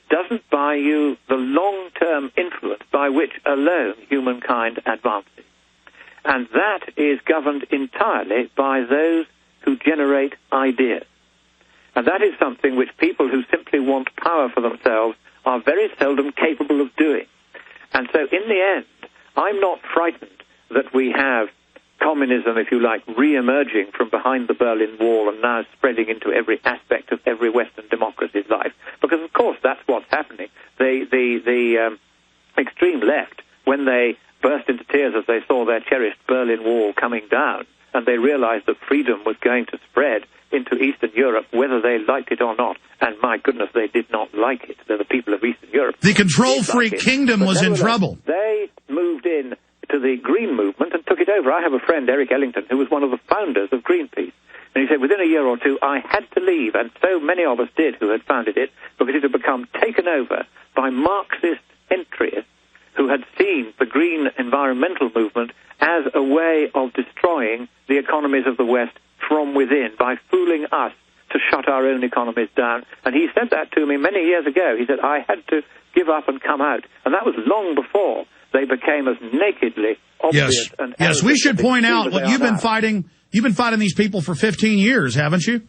doesn't buy you the long-term influence by which alone humankind advances. And that is governed entirely by those who generate ideas. And that is something which people who simply want power for themselves are very seldom capable of doing. And so in the end, I'm not frightened that we have communism, if you like, re-emerging from behind the Berlin Wall and now spreading into every aspect of every Western democracy's life. Because, of course, that's what's happening. The extreme left, when they burst into tears as they saw their cherished Berlin Wall coming down, and they realized that freedom was going to spread into Eastern Europe, whether they liked it or not. And my goodness, they did not like it. They're the people of Eastern Europe. The control-freak kingdom was in trouble. They moved in to the Green movement and took it over. I have a friend, Eric Ellington, who was one of the founders of Greenpeace. And he said, within a year or two, I had to leave, and so many of us did who had founded it, because it had become taken over by Marxist entries who had seen the green environmental movement as a way of destroying the economies of the West from within by fooling us to shut our own economies down. And he said that to me many years ago. He said, I had to give up and come out. And that was long before they became as nakedly obvious. Yes, we should point out what you've been fighting. You've been fighting these people for 15 years, haven't you?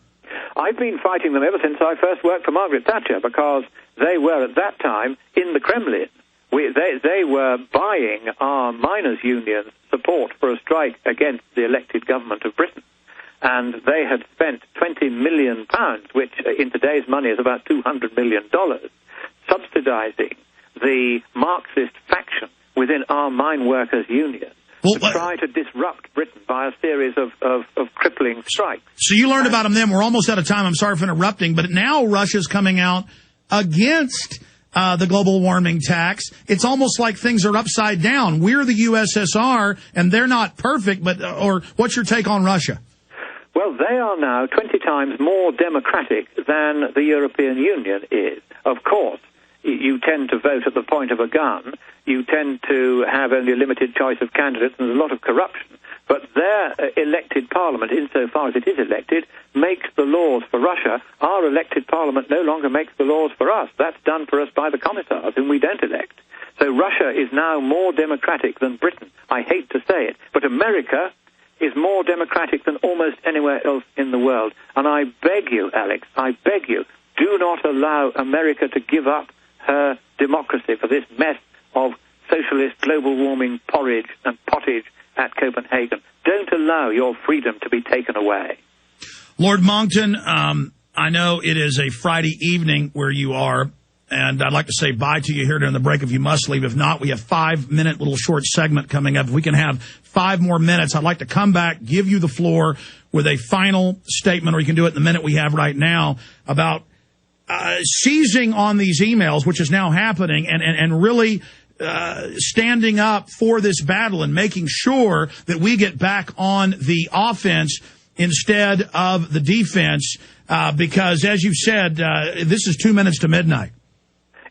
I've been fighting them ever since I first worked for Margaret Thatcher, because they were at that time in the Kremlin. They were buying our miners' unions' support for a strike against the elected government of Britain. And they had spent £20 million, which in today's money is about $200 million, subsidizing the Marxist faction within our mine workers' union to try to disrupt Britain by a series of crippling strikes. So you learned about them then. We're almost out of time. I'm sorry for interrupting. But now Russia's coming out against the global warming tax. It's almost like things are upside down. We're the USSR, and they're not perfect. Or what's your take on Russia? Well, they are now 20 times more democratic than the European Union is. Of course, you tend to vote at the point of a gun. You tend to have only a limited choice of candidates, and there's a lot of corruption. But their elected parliament, insofar as it is elected, makes the laws for Russia. Our elected parliament no longer makes the laws for us. That's done for us by the commissars, whom we don't elect. So Russia is now more democratic than Britain. I hate to say it, but America is more democratic than almost anywhere else in the world. And I beg you, Alex, I beg you, do not allow America to give up her democracy for this mess of socialist global warming porridge and pottage at Copenhagen. Don't allow your freedom to be taken away. Lord Monckton, I know it is a Friday evening where you are, and I'd like to say bye to you here during the break if you must leave. If not, we have 5-minute little short segment coming up. If we can have 5 more minutes, I'd like to come back, give you the floor with a final statement, or you can do it in the minute we have right now, about seizing on these emails, which is now happening, and really standing up for this battle and making sure that we get back on the offense instead of the defense, because, as you've said, this is 2 minutes to midnight.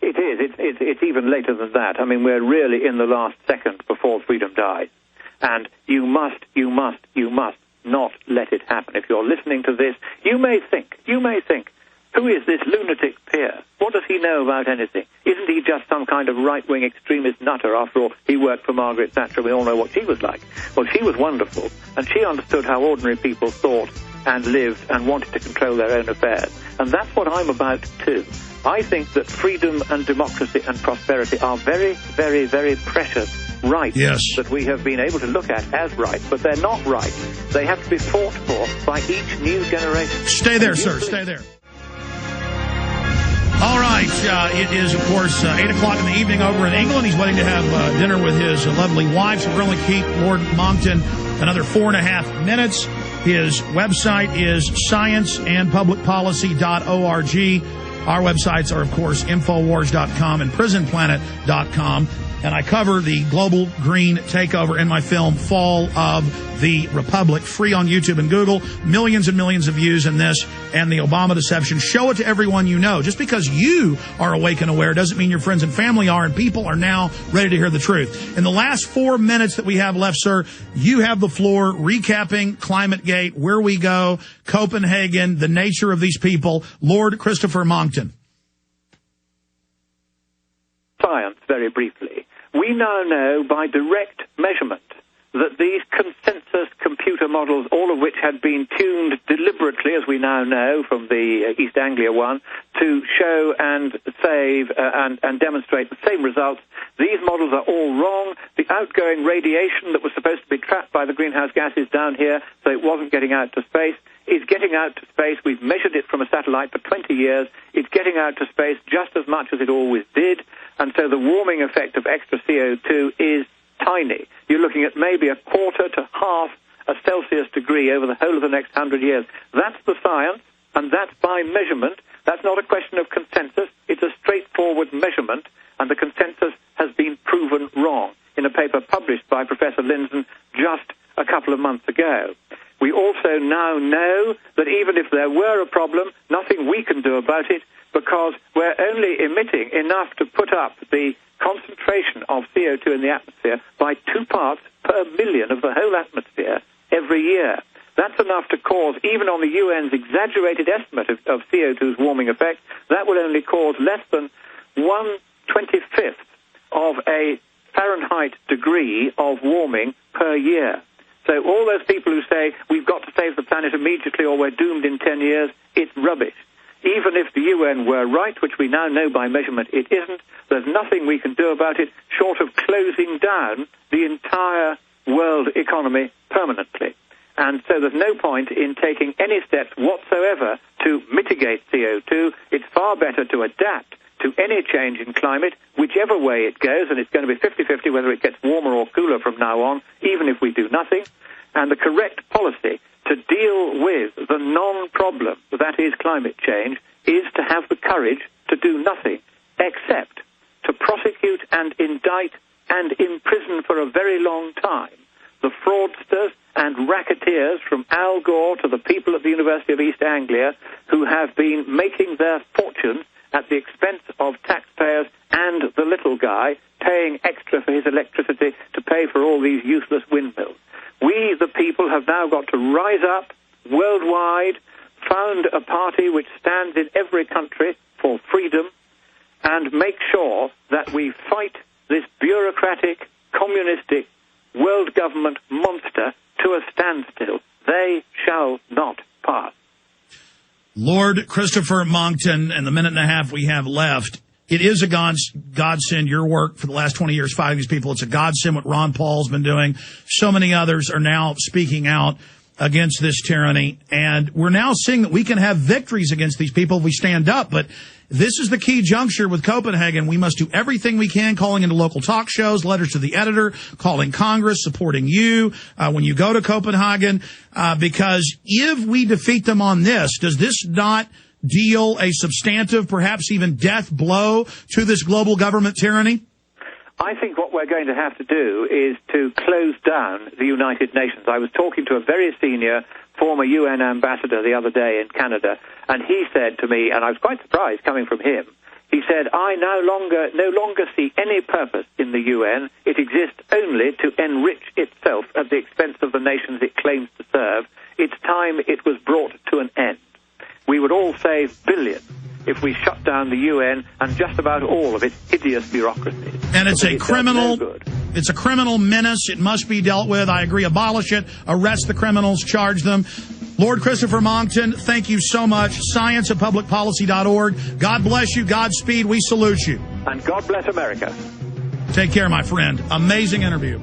It is. It's even later than that. I mean, we're really in the last second before freedom dies. And you must not let it happen. If you're listening to this, you may think, who is this lunatic peer? What does he know about anything? Isn't he just some kind of right-wing extremist nutter? After all, he worked for Margaret Thatcher. We all know what she was like. Well, she was wonderful, and she understood how ordinary people thought and lived and wanted to control their own affairs. And that's what I'm about too. I think that freedom and democracy and prosperity are very, very, very precious rights that we have been able to look at as rights, but they're not right. They have to be fought for by each new generation. Stay there, sir. Stay there. All right. It is, of course, 8 o'clock in the evening over in England. He's waiting to have dinner with his lovely wife, so we're going to keep Lord Monckton another 4.5 minutes. His website is scienceandpublicpolicy.org. Our websites are, of course, Infowars.com and PrisonPlanet.com. And I cover the global green takeover in my film, Fall of the Republic, free on YouTube and Google. Millions and millions of views in this and the Obama deception. Show it to everyone you know. Just because you are awake and aware doesn't mean your friends and family are, and people are now ready to hear the truth. In the last 4 minutes that we have left, sir, you have the floor recapping Climategate, where we go, Copenhagen, the nature of these people. Lord Christopher Monckton. very briefly. We now know by direct measurement that these consensus computer models, all of which had been tuned deliberately, as we now know from the East Anglia one, to show and save and demonstrate the same results, these models are all wrong. The outgoing radiation that was supposed to be trapped by the greenhouse gases down here, so it wasn't getting out to space, is getting out to space. We've measured it from a satellite for 20 years. It's getting out to space just as much as it always did, and so the warming effect of extra CO2 is tiny. You're looking at maybe a quarter to half a Celsius degree over the whole of the next 100 years. That's the science, and that's by measurement. That's not a question of consensus. It's a straightforward measurement, and the consensus has been proven wrong in a paper published by Professor Lindzen just a couple of months ago. We also now know that even if there were a problem, nothing we can do about it, because we're only emitting enough to put up the concentration of CO2 in the atmosphere by 2 parts per million of the whole atmosphere every year. That's enough to cause, even on the UN's exaggerated estimate of CO2's warming effect, that will only cause less than 1/25th of a Fahrenheit degree of warming per year. So all those people who say we've got to save the planet immediately or we're doomed in 10 years, it's rubbish. Even if the UN were right, which we now know by measurement it isn't, there's nothing we can do about it short of closing down the entire world economy permanently. And so there's no point in taking any steps whatsoever to mitigate CO2. It's far better to adapt to any change in climate, whichever way it goes, and it's going to be 50-50 whether it gets warmer or cooler from now on, even if we do nothing. And the correct policy to deal with the non-problem that is climate change is to have the courage to do nothing except to prosecute and indict and imprison for a very long time the fraudsters and racketeers from Al Gore to the people at the University of East Anglia who have been making their fortunes at the expense of taxpayers and the little guy paying extra for his electricity to pay for all these useless windmills. We, the people, have now got to rise up worldwide, found a party which stands in every country for freedom, and make sure that we fight this bureaucratic, communistic, world government monster to a standstill. They shall not pass. Lord Christopher Monckton, in the minute and a half we have left, it is a godsend, your work for the last 20 years fighting these people. It's a godsend what Ron Paul's been doing. So many others are now speaking out against this tyranny. And we're now seeing that we can have victories against these people if we stand up. But this is the key juncture with Copenhagen. We must do everything we can, calling into local talk shows, letters to the editor, calling Congress, supporting you when you go to Copenhagen. Because if we defeat them on this, does this not deal a substantive, perhaps even death blow to this global government tyranny? I think what we're going to have to do is to close down the United Nations. I was talking to a very senior former UN ambassador the other day in Canada, and he said to me, and I was quite surprised coming from him, he said, I no longer see any purpose in the UN. It exists only to enrich itself at the expense of the nations it claims to serve. It's time it was brought to an end. We would all save billions if we shut down the UN and just about all of its hideous bureaucracies. And it's a criminal menace. It must be dealt with. I agree. Abolish it. Arrest the criminals. Charge them. Lord Christopher Monckton, thank you so much. Science@publicpolicy.org. God bless you. Godspeed. We salute you. And God bless America. Take care, my friend. Amazing interview.